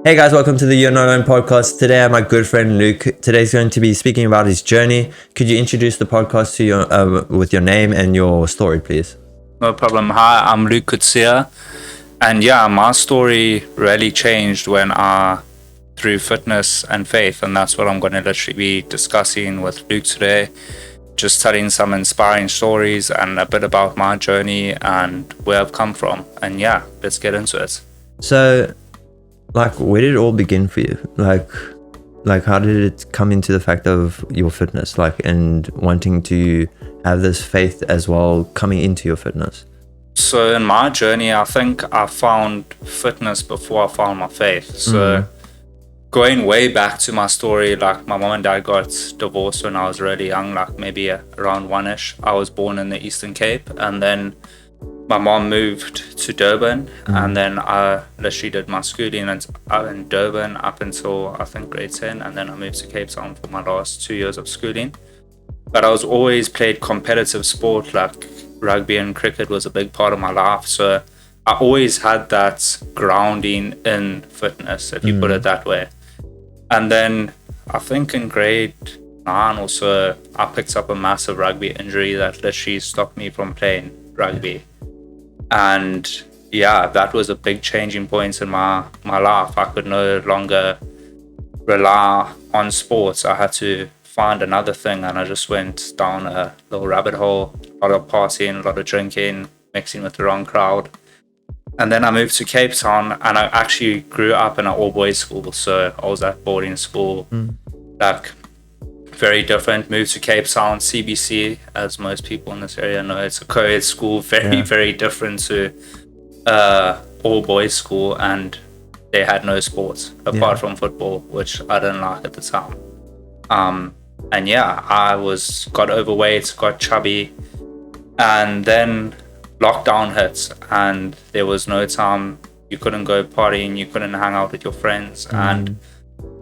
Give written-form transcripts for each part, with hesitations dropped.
Hey guys, welcome to the You're Not Alone podcast. Today I have my good friend Luke. Today's going to be speaking about his journey. Could you introduce the podcast to your with your name and your story, please? No problem. Hi, I'm Luke Kutsia. And yeah, my story really changed when through fitness and faith. And that's what I'm going to literally be discussing with Luke today. Just telling some inspiring stories and a bit about my journey and where I've come from. And yeah, let's get into it. So, where did it all begin for you? How did it come into the fact of your fitness, and wanting to have this faith as well coming into your fitness? So in my journey, I think I found fitness before I found my faith. So going way back to my story, my mom and dad got divorced when I was really young, maybe around one-ish. I was born in the Eastern Cape, and then my mom moved to Durban, and then I literally did my schooling in Durban up until I think grade 10, and then I moved to Cape Town for my last 2 years of schooling. But I was always played competitive sport, rugby and cricket was a big part of my life. So I always had that grounding in fitness, if you put it that way. And then I think in grade 9 or so, I picked up a massive rugby injury that literally stopped me from playing rugby. And yeah, that was a big changing point in my life. I could no longer rely on sports. I had to find another thing, and I just went down a little rabbit hole, a lot of partying, a lot of drinking, mixing with the wrong crowd. And then I moved to Cape Town, and I actually grew up in an all-boys school. So I was at boarding school, very different. Moved to Cape Town, CBC, as most people in this area know. It's a co-ed school, very different to all-boys school, and they had no sports apart from football, which I didn't like at the time. And yeah, I got overweight, got chubby, and then lockdown hit, and there was no time. You couldn't go partying, you couldn't hang out with your friends, and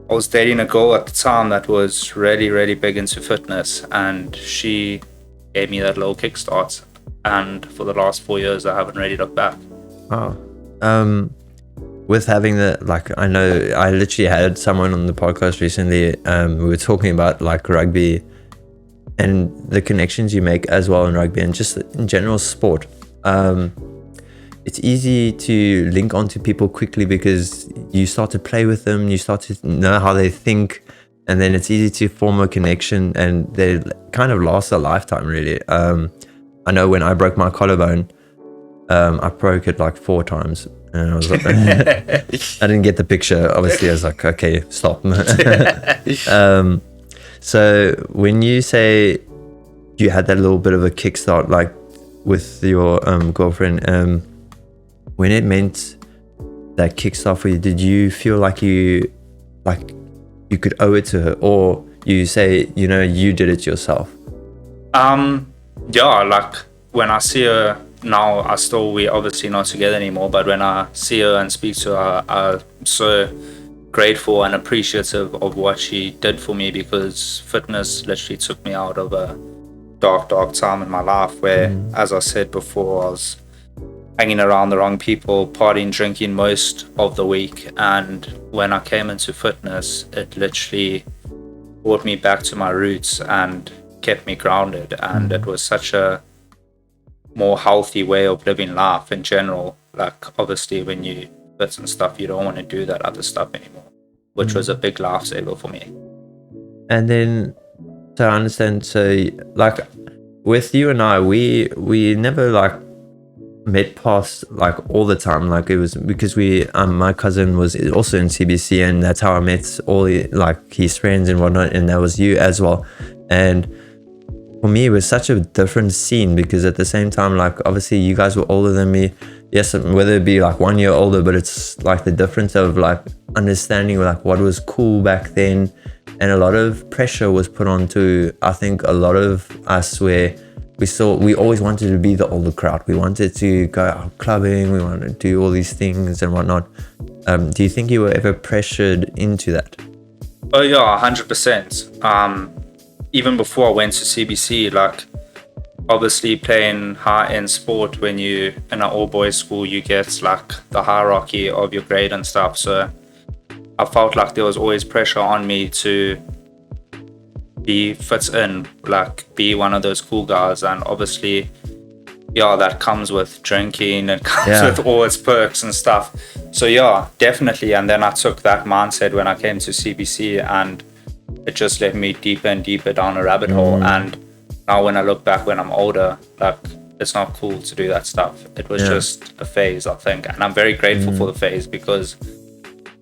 I was dating a girl at the time that was really big into fitness, and she gave me that little kickstart, and for the last 4 years I haven't really looked back. Oh, with having I know I literally had someone on the podcast recently. We were talking about rugby and the connections you make as well in rugby and just in general sport. It's easy to link onto people quickly because you start to play with them, you start to know how they think, and then it's easy to form a connection, and they kind of last a lifetime, really. I know when I broke my collarbone, I broke it 4 times, and I was like, I didn't get the picture. Obviously, I was like, okay, stop. So when you say you had that little bit of a kickstart, with your girlfriend, when it meant that kickstart for you, did you feel like you could owe it to her, or you say, you did it yourself? Yeah, when I see her now, we're obviously not together anymore, but when I see her and speak to her, I'm so grateful and appreciative of what she did for me, because fitness literally took me out of a dark time in my life where, as I said before, I was hanging around the wrong people, partying, drinking most of the week. And when I came into fitness, it literally brought me back to my roots and kept me grounded. And it was such a more healthy way of living life in general. Obviously when you fit and stuff, you don't want to do that other stuff anymore, which was a big lifesaver for me. And then, so I understand, so with you and I, we never met past all the time. It was because my cousin was also in CBC, and that's how I met all his friends and whatnot, and that was you as well. And for me, it was such a different scene, because at the same time, obviously you guys were older than me. Yes, whether it be 1 year older, but it's the difference of understanding what was cool back then. And a lot of pressure was put onto, I think, a lot of us, where we always wanted to be the older crowd. We wanted to go out clubbing, we wanted to do all these things and whatnot. Do you think you were ever pressured into that? Oh yeah, 100%. Even before I went to CBC, obviously playing high-end sport, when you in an all-boys school, you get the hierarchy of your grade and stuff. So I felt like there was always pressure on me to be fit in, like be one of those cool guys. And obviously, yeah, that comes with drinking, it comes with all its perks and stuff. So yeah, definitely. And then I took that mindset when I came to CBC, and it just led me deeper and deeper down a rabbit hole. And now when I look back when I'm older, like, it's not cool to do that stuff. It was just a phase, I think. And I'm very grateful for the phase, because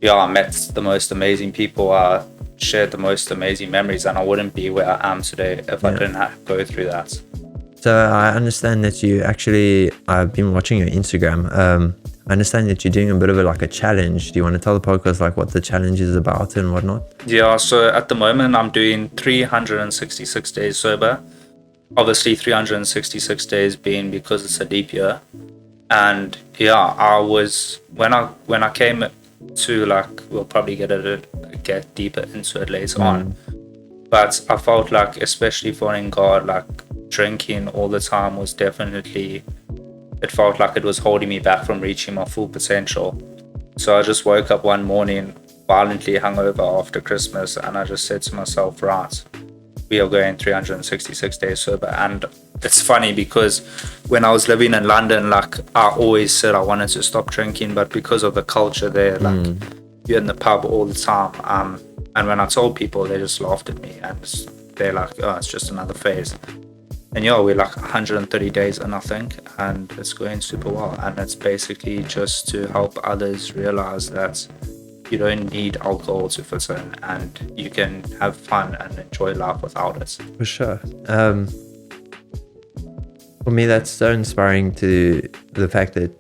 yeah, I met the most amazing people, I shared the most amazing memories, and I wouldn't be where I am today if I didn't go through that. So I understand that you actually, I've been watching your Instagram. I understand that you're doing a bit of a challenge. Do you want to tell the podcast like what the challenge is about and whatnot? Yeah, so at the moment I'm doing 366 days sober. Obviously 366 days being because it's a leap year. And yeah, I was, when I came to, like, we'll probably get deeper into it later on. But I felt like, especially following God, like, drinking all the time was definitely, it felt like it was holding me back from reaching my full potential. So I just woke up one morning violently hungover after Christmas, and I just said to myself, right, we are going 366 days sober. And it's funny because when I was living in London, like, I always said I wanted to stop drinking, but because of the culture there, like, you're in the pub all the time, and when I told people, they just laughed at me, and they're like, oh, it's just another phase. And yeah, we're like 130 days in, I think, and it's going super well. And it's basically just to help others realize that you don't need alcohol to fit in, and you can have fun and enjoy life without it. For sure. For me, that's so inspiring, to the fact that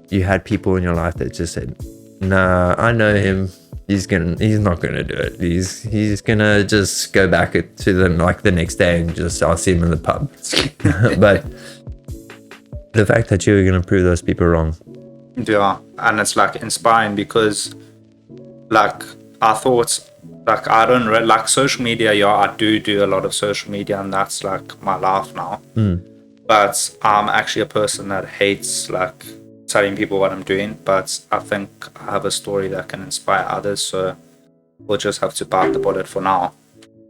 you had people in your life that just said, nah, I know him. He's not gonna do it. He's gonna just go back to them like the next day and just, I'll see him in the pub. But the fact that you were gonna prove those people wrong. Yeah, and it's like inspiring because, like, I thought, like, I don't really like social media. Yeah, I do a lot of social media, and that's like my life now. But I'm actually a person that hates like telling people what I'm doing, but I think I have a story that can inspire others, so we'll just have to bite the bullet for now.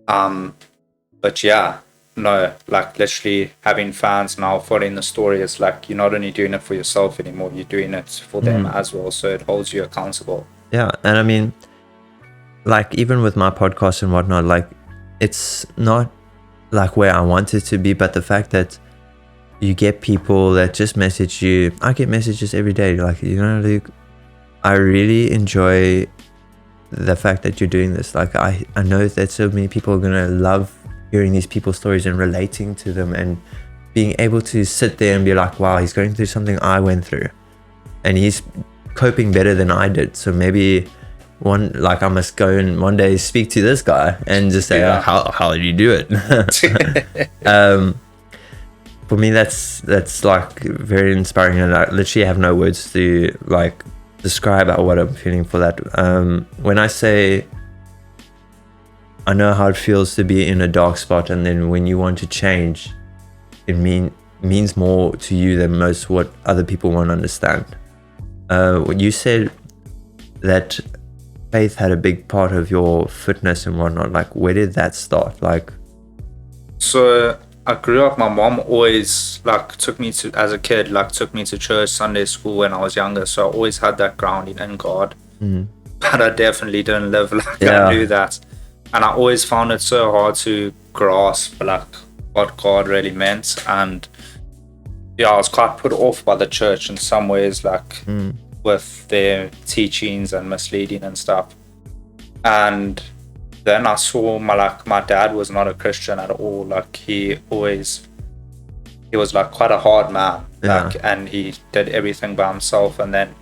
But yeah, no, like, literally having fans now following the story, is like, you're not only doing it for yourself anymore, you're doing it for them as well, so it holds you accountable. Yeah, and I mean, like, even with my podcast and whatnot, like, it's not like where I want it to be, but the fact that you get people that just message you. I get messages every day, like, you know, Luke, I really enjoy the fact that you're doing this. Like, I know that so many people are gonna love hearing these people's stories and relating to them, and being able to sit there and be like, wow, he's going through something I went through, and he's coping better than I did. So maybe I must go and one day speak to this guy and just say, how did you do it? For me, that's like very inspiring, and I literally have no words to like describe what I'm feeling for that. When I say I know how it feels to be in a dark spot, and then when you want to change, it means more to you than most what other people won't understand. When you said that faith had a big part of your fitness and whatnot, like, where did that start? Like, so I grew up, my mom always took me to church, Sunday school when I was younger, so I always had that grounding in God. But I definitely didn't live like I knew that, and I always found it so hard to grasp like what God really meant. And yeah, I was quite put off by the church in some ways, like with their teachings and misleading and stuff. And then I saw my dad was not a Christian at all. Like, he was like quite a hard man, and he did everything by himself. And then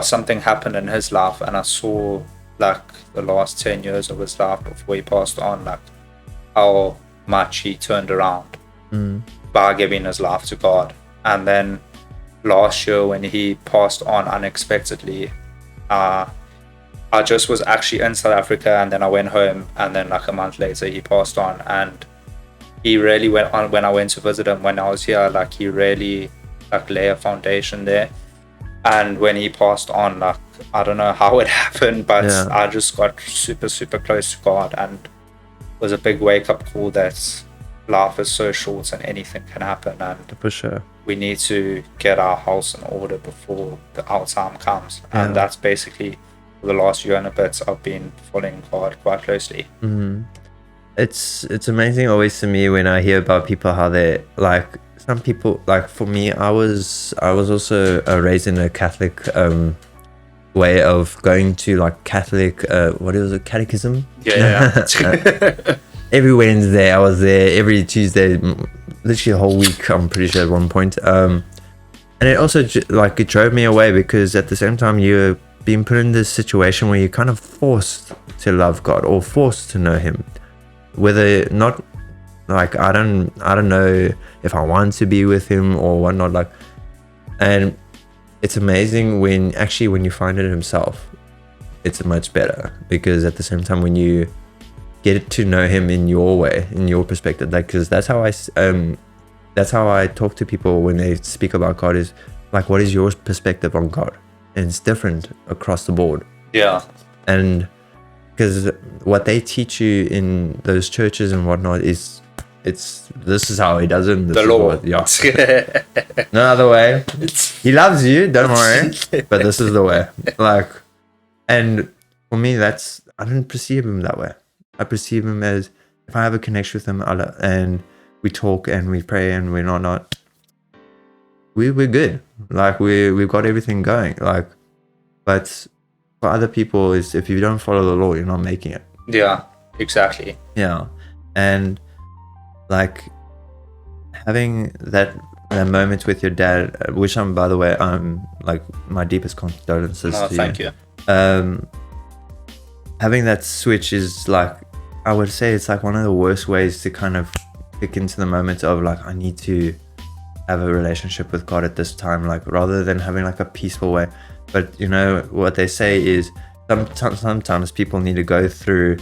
something happened in his life, and I saw like the last 10 years of his life before he passed on, like how much he turned around by giving his life to God. And then last year when he passed on unexpectedly, I just was actually in South Africa, and then I went home, and then like a month later he passed on. And he really went on, when I went to visit him when I was here, like he really like lay a foundation there. And when he passed on, like, I don't know how it happened, but Yeah. I just got super, super close to God, and it was a big wake-up call that life is so short and anything can happen, and For sure. we need to get our house in order before our time comes. Yeah. And that's basically, for the last year and a bit, I've been following God quite closely. It's amazing always to me when I hear about people how they like some people, like for me, I was also raised in a Catholic way of going to like Catholic what is it, catechism. Yeah. Every Wednesday I was there, every Tuesday, literally a whole week, I'm pretty sure at one point. And it also like it drove me away, because at the same time you're being put in this situation where you're kind of forced to love God or forced to know him, whether not, like I don't know if I want to be with him or whatnot, like. And it's amazing when you find it himself, it's much better, because at the same time when you get to know him in your way, in your perspective, like, because that's how I talk to people when they speak about God, is like, what is your perspective on God? And it's different across the board. Yeah. And because what they teach you in those churches and whatnot is, this is how he does it. The law. Yeah. No other way. He loves you, don't worry, but this is the way. Like, and for me, I don't perceive him that way. I perceive him as, if I have a connection with him and we talk and we pray and we're not, we're good. Like we've got everything going. Like, but for other people, is if you don't follow the law, you're not making it. Yeah, exactly. Yeah. And like having that moment with your dad, which by the way, I'm like, my deepest condolences to thank you. you. Having that switch is like, I would say it's like one of the worst ways to kind of click into the moment of like, I need to have a relationship with God at this time, like rather than having like a peaceful way. But you know what they say is sometimes people need to go through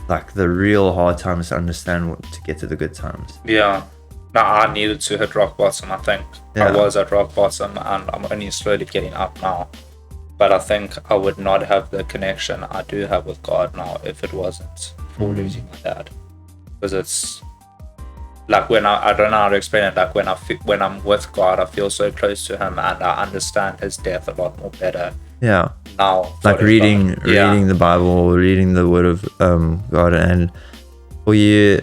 like the real hard times to understand to get to the good times. Yeah. No, I needed to hit rock bottom, I think. Yeah. I was at rock bottom and I'm only slowly getting up now. But I think I would not have the connection I do have with God now if it wasn't for losing my dad. Because it's like when I don't know how to explain it, like when I'm with God, I feel so close to him and I understand his death a lot more better. Yeah. Now, like reading the Bible, reading the Word of God, and for you,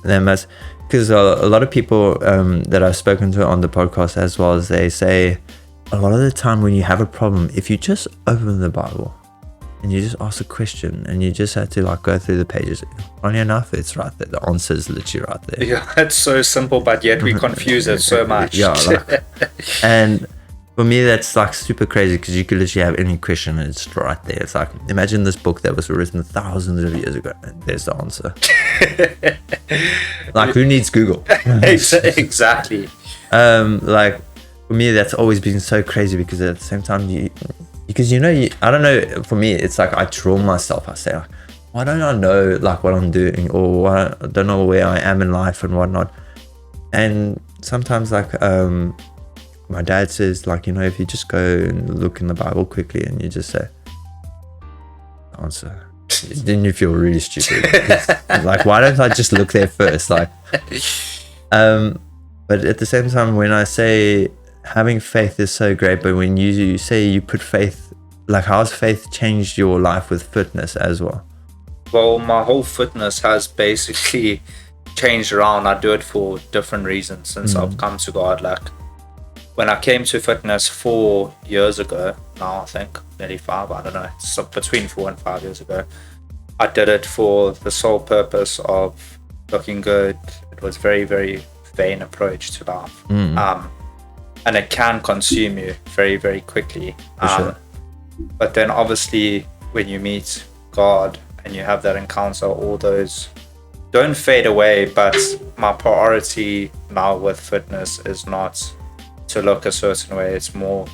then that's because a lot of people that I've spoken to on the podcast as well, as they say, a lot of the time when you have a problem, if you just open the Bible and you just ask a question and you just have to like go through the pages, funny enough, it's right there. The answer is literally right there. Yeah, it's so simple, but yet we confuse it so much. Yeah, like, and for me, that's like super crazy, because you could literally have any question and it's right there. It's like, imagine this book that was written thousands of years ago and there's the answer. Like, who needs Google? Exactly. Like, for me, that's always been so crazy, because at the same time, I don't know, for me, it's like I drill myself. I say, like, why don't I know like what I'm doing, or I don't know where I am in life and whatnot. And sometimes like, my dad says, like, you know, if you just go and look in the Bible quickly and you just say, answer, then you feel really stupid. Like, why don't I just look there first? Like, but at the same time, when I say having faith is so great, but when you say you put faith, like, how's faith changed your life with fitness as well? Well, my whole fitness has basically changed around. I do it for different reasons since I've come to God. Like, when I came to fitness 4 years ago, now I think nearly 5, I don't know, so between 4 and 5 years ago, I did it for the sole purpose of looking good. It was very, very vain approach to life. And it can consume you very, very quickly. Sure. But then obviously when you meet God and you have that encounter, all those don't fade away. But my priority now with fitness is not to look a certain way. It's more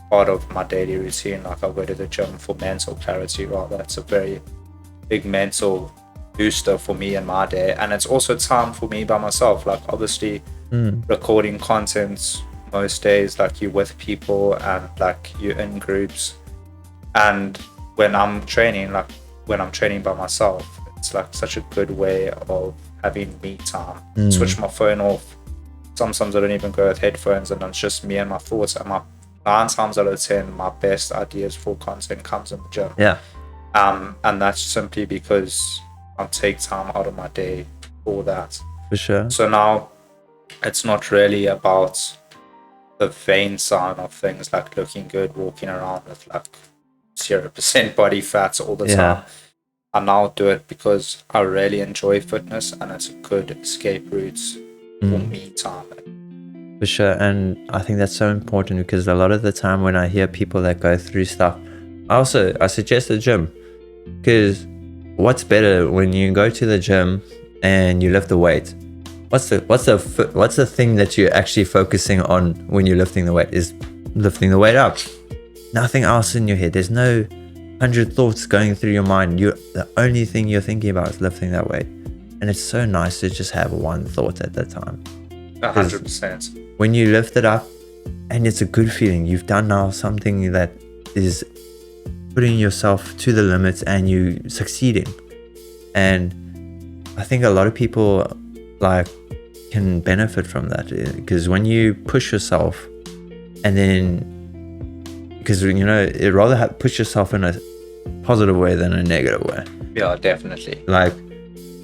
part of my daily routine. Like, I go to the gym for mental clarity rather. It's a very big mental booster for me in my day, and it's also time for me by myself. Like, obviously recording content most days like you're with people and like you're in groups. And when I'm training by myself, it's like such a good way of having me time. Switch my phone off. Sometimes I don't even go with headphones, and it's just me and my thoughts. And my 9 times out of 10, my best ideas for content comes in the gym. Yeah. And that's simply because I take time out of my day for that. For sure. So now it's not really about the vain side of things, like looking good, walking around with like 0% body fat all the time. I now do it because I really enjoy fitness, and it's a good escape route for me time. For sure. And I think that's so important, because a lot of the time when I hear people that go through stuff, I suggest the gym, because what's better when you go to the gym and you lift the weight? What's the thing that you're actually focusing on when you're lifting the weight? Is lifting the weight up. Nothing else in your head. There's no 100 thoughts going through your mind. The only thing you're thinking about is lifting that weight. And it's so nice to just have one thought at that time. 100%. When you lift it up, and it's a good feeling. You've done now something that is putting yourself to the limits, and you succeeding. And I think a lot of people like can benefit from that, because when you push yourself, and then, because you know, it rather push yourself in a positive way than a negative way. Yeah, definitely. Like,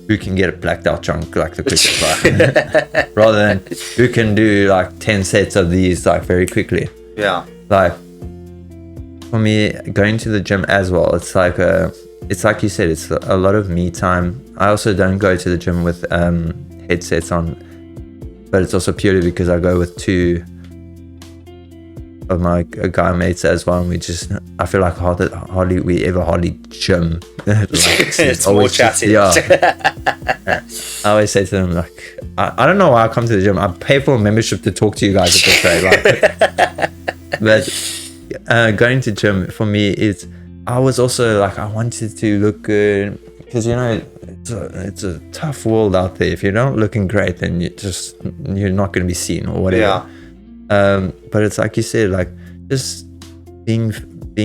who can get a blacked out chunk like the quickest, like, rather than who can do like 10 sets of these like very quickly. Yeah. Like, for me, going to the gym as well, it's like you said, it's a lot of me time. I also don't go to the gym with headsets on, but it's also purely because I go with 2 of my guy mates as well, and I feel like hardly gym. Like, it's more chatty. I always say to them, like, I don't know why I come to the gym. I pay for a membership to talk to you guys at this rate, but going to gym for me is, I was also like, I wanted to look good, because you know, it's a tough world out there. If you're not looking great, then you're not going to be seen or whatever. Yeah. But it's like you said, like, just being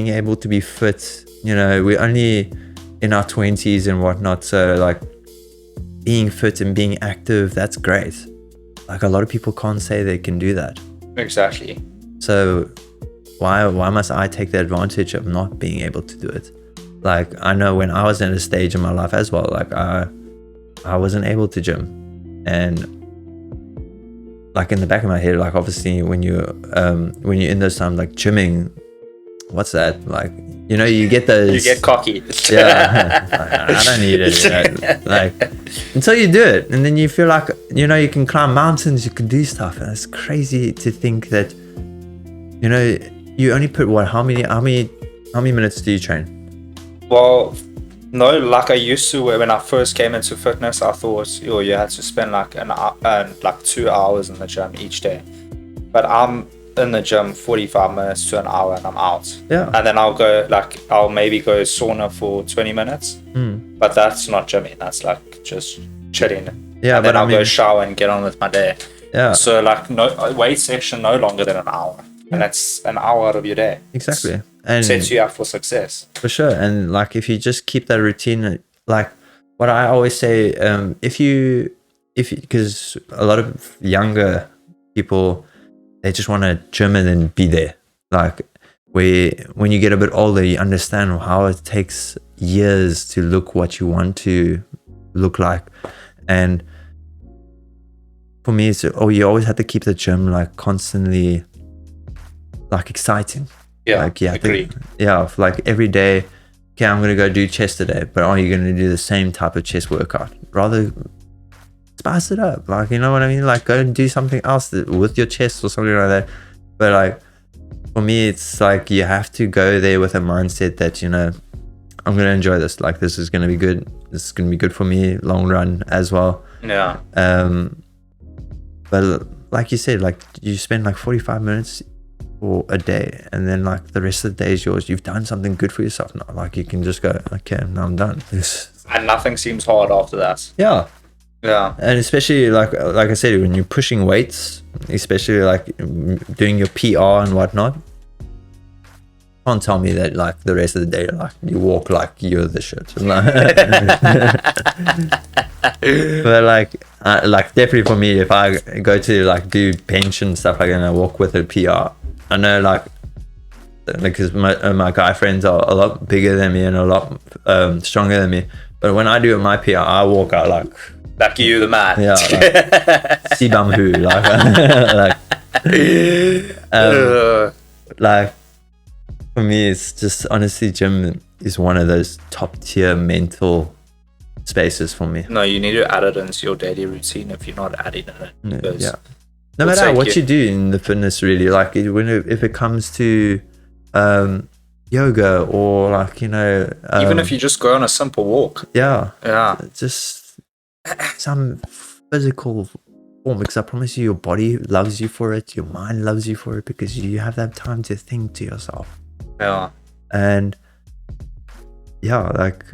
able to be fit. You know, we're only in our 20s and whatnot, so like being fit and being active, that's great. Like, a lot of people can't say they can do that. Exactly. So why must I take the advantage of not being able to do it? Like, I know when I was in a stage in my life as well, like I wasn't able to gym, and like in the back of my head, like, obviously when you're in those times, like gymming, what's that? Like, you know, you get those. You get cocky. Yeah, I don't need it. You know? Like, until you do it, and then you feel like, you know, you can climb mountains, you can do stuff, and it's crazy to think that, you know, you only put how many minutes do you train? Well, no, like I used to when I first came into fitness, I thought, you had to spend like an hour, like 2 hours in the gym each day. But I'm in the gym 45 minutes to an hour, and I'm out. Yeah. And then I'll maybe go sauna for 20 minutes. But that's not gymming. That's like just chilling. Yeah. And then I'll go shower and get on with my day. Yeah. So like, no weight section no longer than an hour. And that's an hour out of your day. Exactly. And sets you up for success. For sure. And like, if you just keep that routine, like what I always say, because a lot of younger people, they just want to gym and then be there. Like, when you get a bit older, you understand how it takes years to look what you want to look like. And for me, it's, you always have to keep the gym like constantly like exciting. Yeah, like, yeah, agree. Like every day, okay, I'm gonna go do chest today, but are you gonna do the same type of chest workout? Rather spice it up, like, you know what I mean? Like, go and do something else with your chest or something like that. But like, for me, it's like you have to go there with a mindset that, you know, I'm gonna enjoy this. Like, this is gonna be good. This is gonna be good for me long run as well. Yeah. But like you said, like, you spend like 45 minutes for a day, and then like the rest of the day is yours. You've done something good for yourself now. Like, you can just go, okay, now I'm done. And nothing seems hard after that. Yeah. Yeah. And especially like I said, when you're pushing weights, especially like doing your PR and whatnot, can't tell me that like the rest of the day like you walk like you're the shit. But like definitely for me, if I go to like do bench and stuff like that and I walk with a PR, I know like because my guy friends are a lot bigger than me and a lot stronger than me, but when I do my PR, I walk out like you the man. Yeah, like Sibam Hu, like for me, it's just honestly, gym is one of those top tier mental spaces for me. No, you need to add it into your daily routine if you're not adding it. Yeah. No matter what you do in the fitness, really, like if it comes to yoga or like, you know, even if you just go on a simple walk. Yeah. Just some physical form, because I promise you, your body loves you for it, your mind loves you for it, because you have that time to think to yourself. Yeah. And yeah, like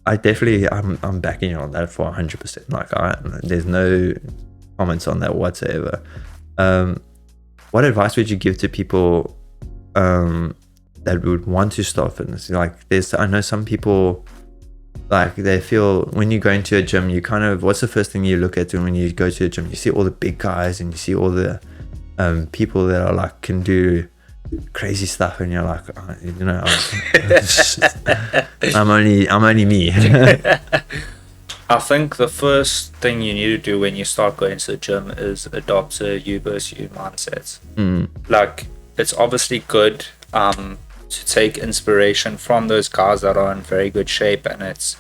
I definitely I'm backing you on that for 100%. Like there's no comments on that whatsoever. What advice would you give to people that would want to start fitness? Like I know some people, like they feel when you go into a gym, you kind of, what's the first thing you look at when you go to a gym? You see all the big guys and you see all the people that are like can do crazy stuff, and you're like, oh, you know, I'm only me. I think the first thing you need to do when you start going to the gym is adopt a you versus you mindset. Like it's obviously good to take inspiration from those guys that are in very good shape, and it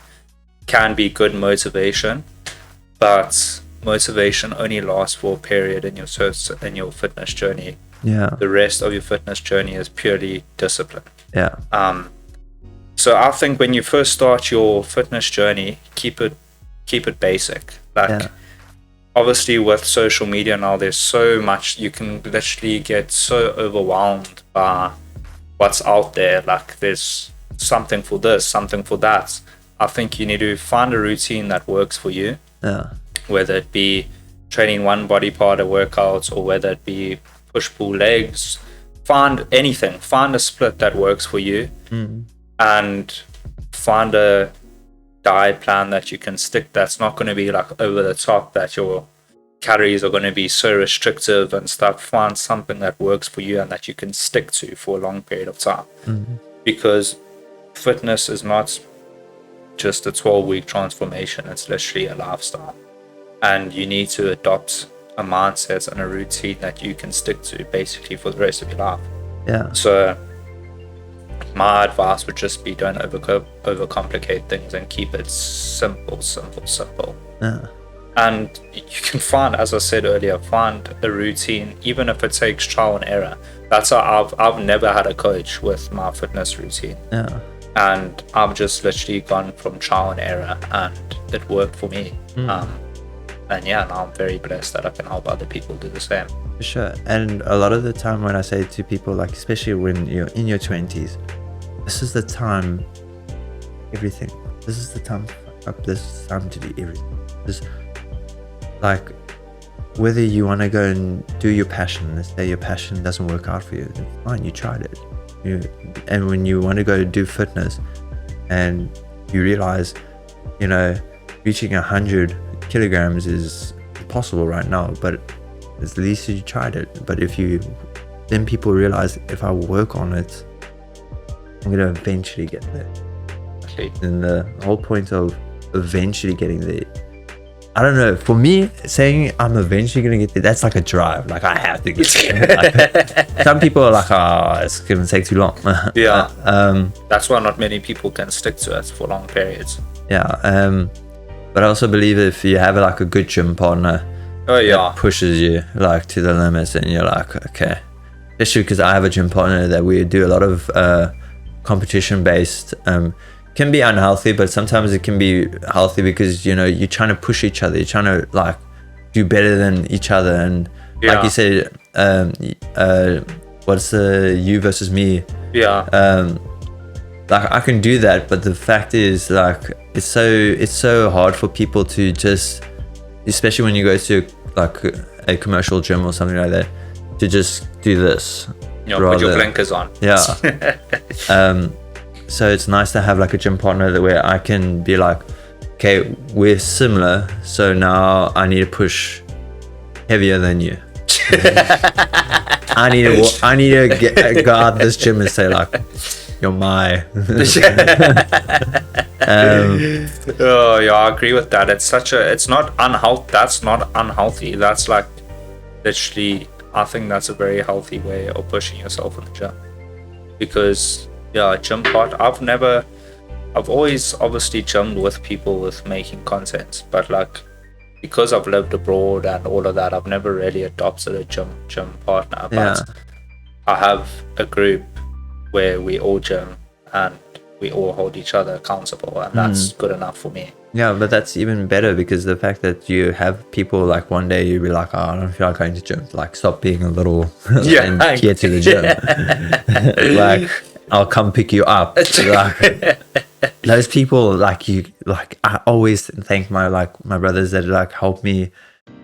can be good motivation, but motivation only lasts for a period in your fitness journey. Yeah. The rest of your fitness journey is purely discipline. Yeah. So I think when you first start your fitness journey, keep it basic. Like obviously with social media now, there's so much, you can literally get so overwhelmed by what's out there. Like there's something for this, something for that. I think you need to find a routine that works for you. Yeah. Whether it be training one body part of workouts, or whether it be push pull legs, find anything, find a split that works for you, and find a diet plan that you can stick, that's not going to be like over the top, that your calories are going to be so restrictive and stuff. Find something that works for you and that you can stick to for a long period of time, because fitness is not just a 12-week transformation, it's literally a lifestyle, and you need to adopt a mindset and a routine that you can stick to basically for the rest of your life. Yeah. So my advice would just be, don't overcomplicate things and keep it simple. Yeah. And you can find, as I said earlier, find a routine, even if it takes trial and error. That's how I've never had a coach with my fitness routine. Yeah. And I've just literally gone from trial and error, and it worked for me. And yeah, now I'm very blessed that I can help other people do the same. For sure. And a lot of the time when I say to people, like especially when you're in your 20s, this is the time, everything. This is the time to fuck up. This is the time to do everything. This, like, whether you want to go and do your passion, let's say your passion doesn't work out for you, then fine, you tried it. And when you want to go do fitness and you realize, you know, reaching 100 kilograms is possible right now, but at least you tried it. But then people realize, if I work on it, I'm going to eventually get there. Okay. And the whole point of eventually getting there, I don't know, for me, saying I'm eventually going to get there, that's like a drive. Like I have to get there. Like, some people are like, oh, it's going to take too long. Yeah. That's why not many people can stick to it for long periods. Yeah. But I also believe if you have like a good gym partner, that pushes you like to the limits, and you're like, okay. Especially because I have a gym partner that we do a lot of competition based. Can be unhealthy, but sometimes it can be healthy because, you know, you're trying to push each other, you're trying to like do better than each other. And like you said, what's the you versus me? Like I can do that, but the fact is, like, it's so hard for people to just especially when you go to like a commercial gym or something like that, to just do this. Put your blinkers on. Yeah. So it's nice to have like a gym partner that where I can be like, okay, we're similar, so now I need to push heavier than you. I need to go out this gym and say like, you're my. Oh yeah, I agree with that. It's not unhealthy. That's not unhealthy. That's like literally, I think that's a very healthy way of pushing yourself in the gym. Because gym part, I've always obviously gymmed with people with making content, but like because I've lived abroad and all of that, I've never really adopted a gym partner. But I have a group where we all gym and we all hold each other accountable, and that's good enough for me. Yeah, but that's even better, because the fact that you have people like one day you'll be like, oh, I don't feel like going to gym. Like, stop being a little and get to the gym. Like, I'll come pick you up. Like, those people, like you, like I always thank my brothers that like help me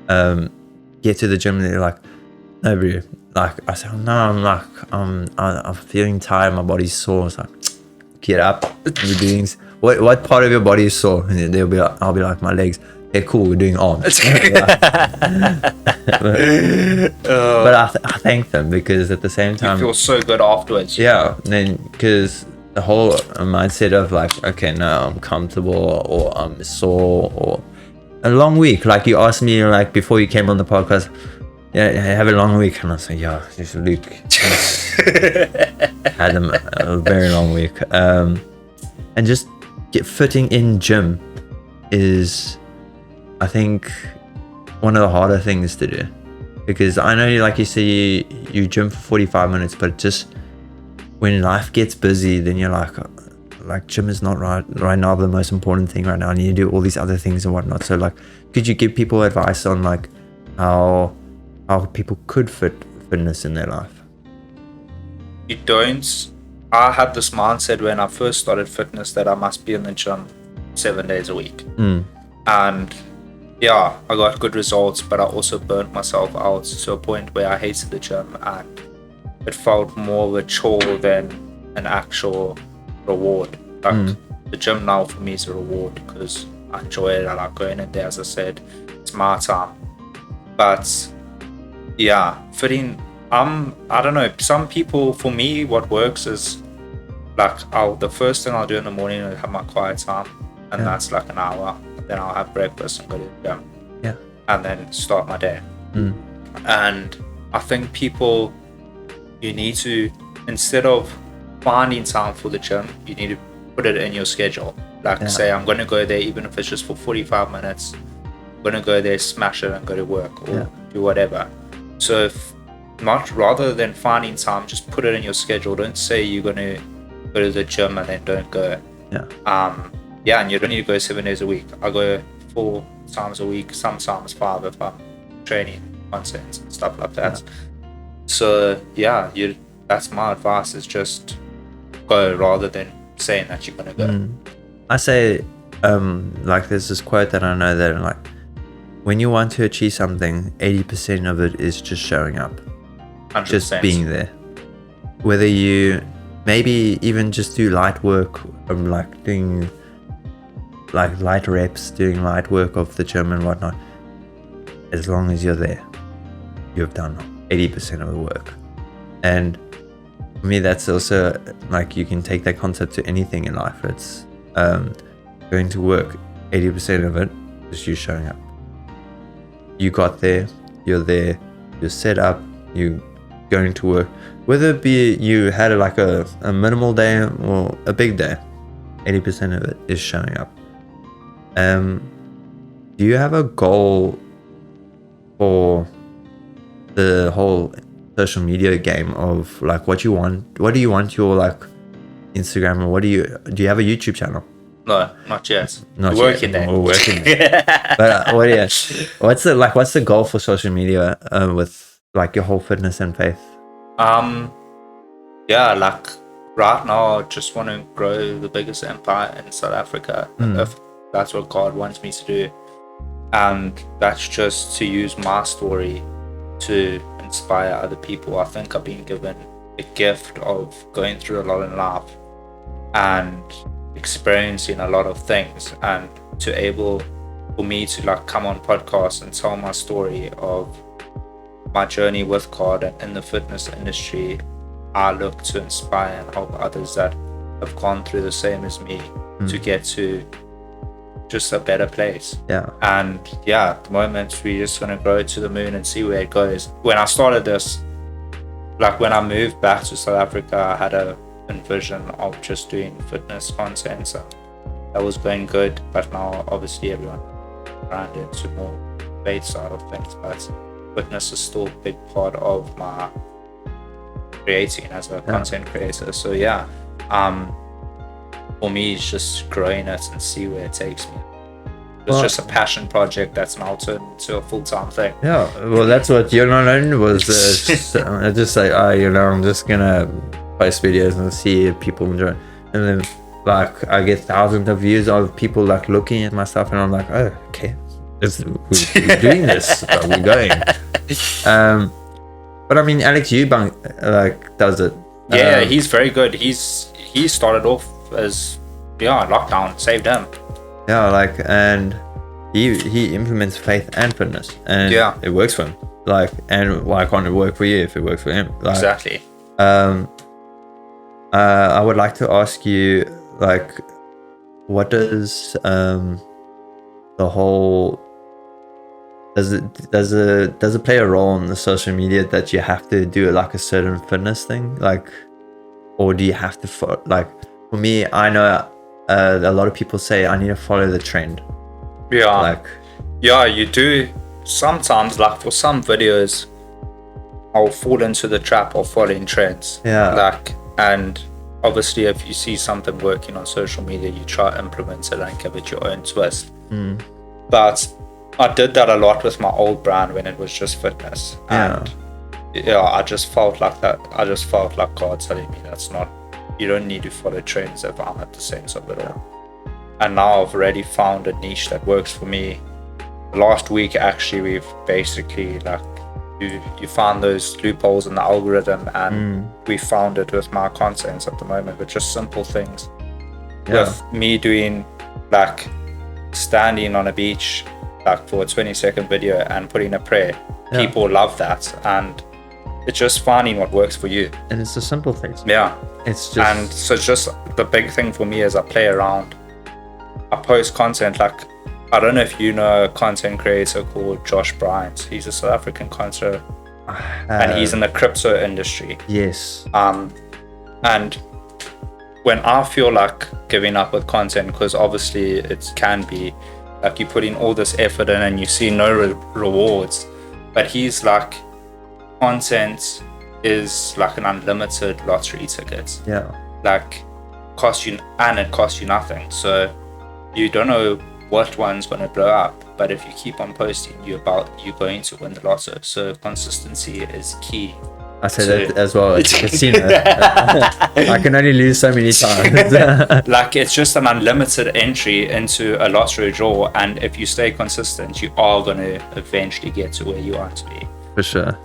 get to the gym. And they're like, no, bro. Like I said, no, I'm feeling tired. My body's sore. It's like, get up. We're doing. What part of your body is sore? And they'll be like, I'll be like, my legs. Okay, cool. We're doing arms. But I thank them, because at the same time, you feel so good afterwards. Yeah, then because the whole mindset of like, okay, no, I'm comfortable, or I'm sore, or a long week. Like you asked me like before you came on the podcast, yeah, I have a long week, and I was like, yeah, just Luke had a very long week, and just fitting in gym is, I think, one of the harder things to do, because I know, like you say, you gym for 45 minutes, but just when life gets busy, then you're like gym is not right now the most important thing right now. I need to do all these other things and whatnot. So like, could you give people advice on like how people could fit fitness in their life? You don't. I had this mindset when I first started fitness that I must be in the gym 7 days a week. And yeah, I got good results, but I also burnt myself out to a point where I hated the gym, and it felt more of a chore than an actual reward. Like the gym now for me is a reward, because I enjoy it. I like going in there. As I said, it's my time. But yeah, fitting, I don't know, some people, for me, what works is like the first thing I'll do in the morning is have my quiet time, and that's like an hour. Then I'll have breakfast and go to the gym. Yeah. And then start my day. And I think people, you need to, instead of finding time for the gym, you need to put it in your schedule. Like say, I'm going to go there, even if it's just for 45 minutes, I'm going to go there, smash it, and go to work or do whatever. So rather than finding time, just put it in your schedule. Don't say you're going to go to the gym and then don't go. And you don't need to go 7 days a week. I go 4 times a week, sometimes 5 if I'm training content and stuff like that. So that's my advice, is just go rather than saying that you're gonna go. I say, like there's this quote that I know that like, when you want to achieve something, 80% of it is just showing up, 100%. just being there. Whether you maybe even just do light work, like doing like light reps, doing light work of the gym and whatnot, as long as you're there, you've done 80% of the work. And for me, that's also like, you can take that concept to anything in life. It's going to work, 80% of it is you showing up. You got there, you're set up, you're going to work, whether it be you had like a minimal day or a big day, 80% of it is showing up. Do you have a goal for the whole social media game of like what do you want your like Instagram, or do you have a YouTube channel? No, not yet. Not We're yet. working there. We're working there. But what's the goal for social media with like your whole fitness and faith? Like right now, I just want to grow the biggest empire in South Africa. If that's what God wants me to do. and that's just to use my story to inspire other people. I think I've been given a gift of going through a lot in life and experiencing a lot of things, and for me to like come on podcasts and tell my story of my journey with God and in the fitness industry. I look to inspire and help others that have gone through the same as me to get to just a better place. Yeah. And yeah, at the moment we're just gonna grow to the moon and see where it goes. When I started this, like when I moved back to South Africa, I had a vision of just doing fitness content, so that was going good. But now obviously everyone ran into more faith side of things, but fitness is still a big part of my creating as a content creator. So yeah, for me it's just growing it and see where it takes me. It's just a passion project that's now turned into a full-time thing. Yeah, well, that's what You're Not Alone was. I just say, I'm just gonna post videos and see if people enjoy. And then, like, I get thousands of views of people like looking at my stuff, and I'm like, oh, okay, we're doing this, we're going. But I mean, Alex Eubank like does it. Yeah, he's very good. He started off as lockdown saved him. Yeah, like, and he implements faith and fitness, and it works for him. Like, and why can't it work for you if it works for him? Like, exactly. I would like to ask you, like, what does the whole does it play a role in the social media that you have to do like a certain fitness thing, like, or do you have to like? For me, I know a lot of people say I need to follow the trend. Yeah, like, yeah, you do sometimes. Like for some videos, I'll fall into the trap of following trends. Yeah, like, and obviously if you see something working on social media, you try to implement it and give it your own twist. But I did that a lot with my old brand when it was just fitness, and I just felt like that. I just felt like God telling me that's not. You don't need to follow trends if I'm at the center of it all. And now I've already found a niche that works for me. Last week, actually, we've basically like you found those loopholes in the algorithm, and we found it with my content at the moment, with just simple things. With me doing like standing on a beach like for a 20-second video and putting a prayer, people love that, and it's just finding what works for you. And it's the simple things. Yeah. It's just, and so just the big thing for me is I play around. I post content, like, I don't know if you know a content creator called Josh Bryant. He's a South African content, and he's in the crypto industry. Yes. And when I feel like giving up with content, because obviously it can be like you put in all this effort in and you see no rewards, but he's like, content is like an unlimited lottery ticket. Yeah. Like it costs you nothing. So you don't know what one's going to blow up, but if you keep on posting, you're going to win the lotto. So consistency is key. I say that as well. It's a casino. I can only lose so many times. Like it's just an unlimited entry into a lottery draw, and if you stay consistent, you are going to eventually get to where you want to be. For sure.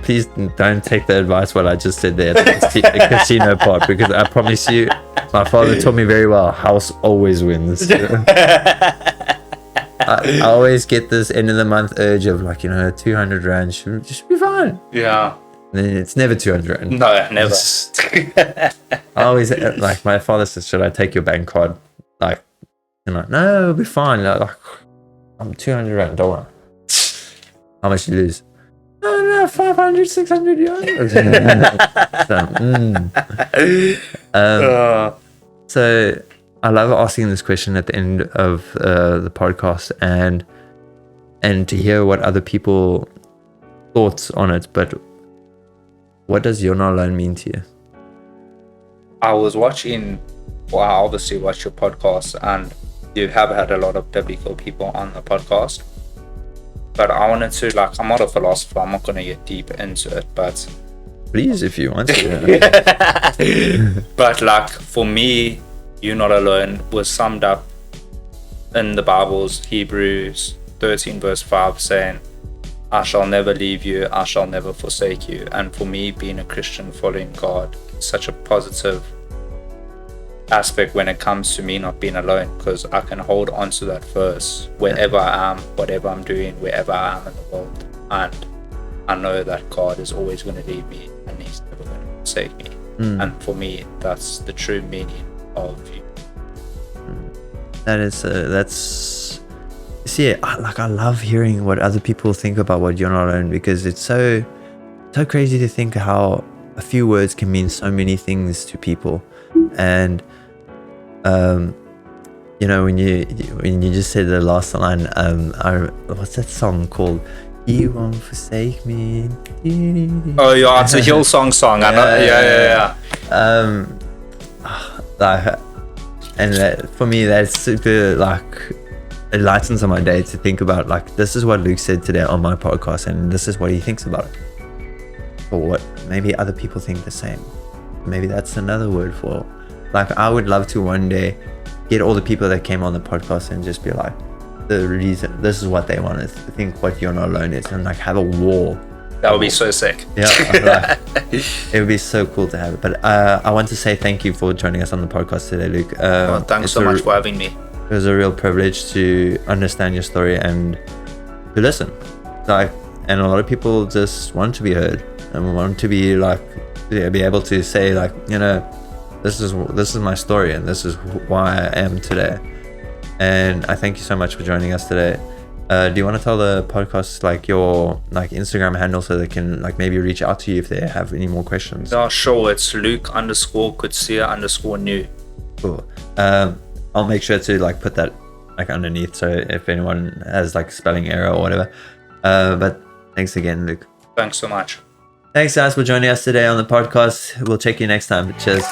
Please don't take the advice what I just said there, the casino part, because I promise you, my father taught me very well, house always wins. I always get this end of the month urge of like, 200 rand should just be fine. Yeah. And then it's never 200 rand. No, never. I always, like, my father says, should I take your bank card? Like, no, it'll be fine. Like, I'm 200 rand, don't worry. How much you lose? No, 500, 600 euros. So I love asking this question at the end of the podcast and to hear what other people thoughts on it. But what does You're Not Alone mean to you? I obviously watch your podcast, and you have had a lot of biblical people on the podcast. But I wanted to, like, I'm not a philosopher, I'm not going to get deep into it, but... Please, if you want to. But, like, for me, You're Not Alone was summed up in the Bible's Hebrews 13 verse 5 saying, I shall never leave you, I shall never forsake you. And for me, being a Christian following God, it's such a positive aspect when it comes to me not being alone, because I can hold on to that verse wherever I am, whatever I'm doing, wherever I am in the world. And I know that God is always going to lead me and He's never going to forsake me. And for me, that's the true meaning of you. That's see, I love hearing what other people think about what you're not alone, because it's so crazy to think how a few words can mean so many things to people. And you know, when you just said the last line, what's that song called? You won't forsake me. Oh yeah, it's a Hillsong song. I know. Yeah. And for me, that's super, like, it lightens on my day to think about, like, this is what Luke said today on my podcast, and this is what he thinks about it. Or what maybe other people think the same. Maybe that's another word for, like, I would love to one day get all the people that came on the podcast and just be like, the reason, this is what they want to think what You're Not Alone is, and like have a wall. That would be so sick. Yeah, like, it would be so cool to have it. But I want to say thank you for joining us on the podcast today, Luke. Thanks so much for having me. It was a real privilege to understand your story and to listen. Like, and a lot of people just want to be heard and want to be like, be able to say, like, you know, this is my story and this is why I am today. And I thank you so much for joining us today. Do you want to tell the podcast like your like Instagram handle so they can like maybe reach out to you if they have any more questions? Yeah, sure. It's Luke_Coetzee_new. Cool. I'll make sure to like put that like underneath so if anyone has like spelling error or whatever. But thanks again, Luke. Thanks so much. Thanks guys for joining us today on the podcast. We'll check you next time. Cheers.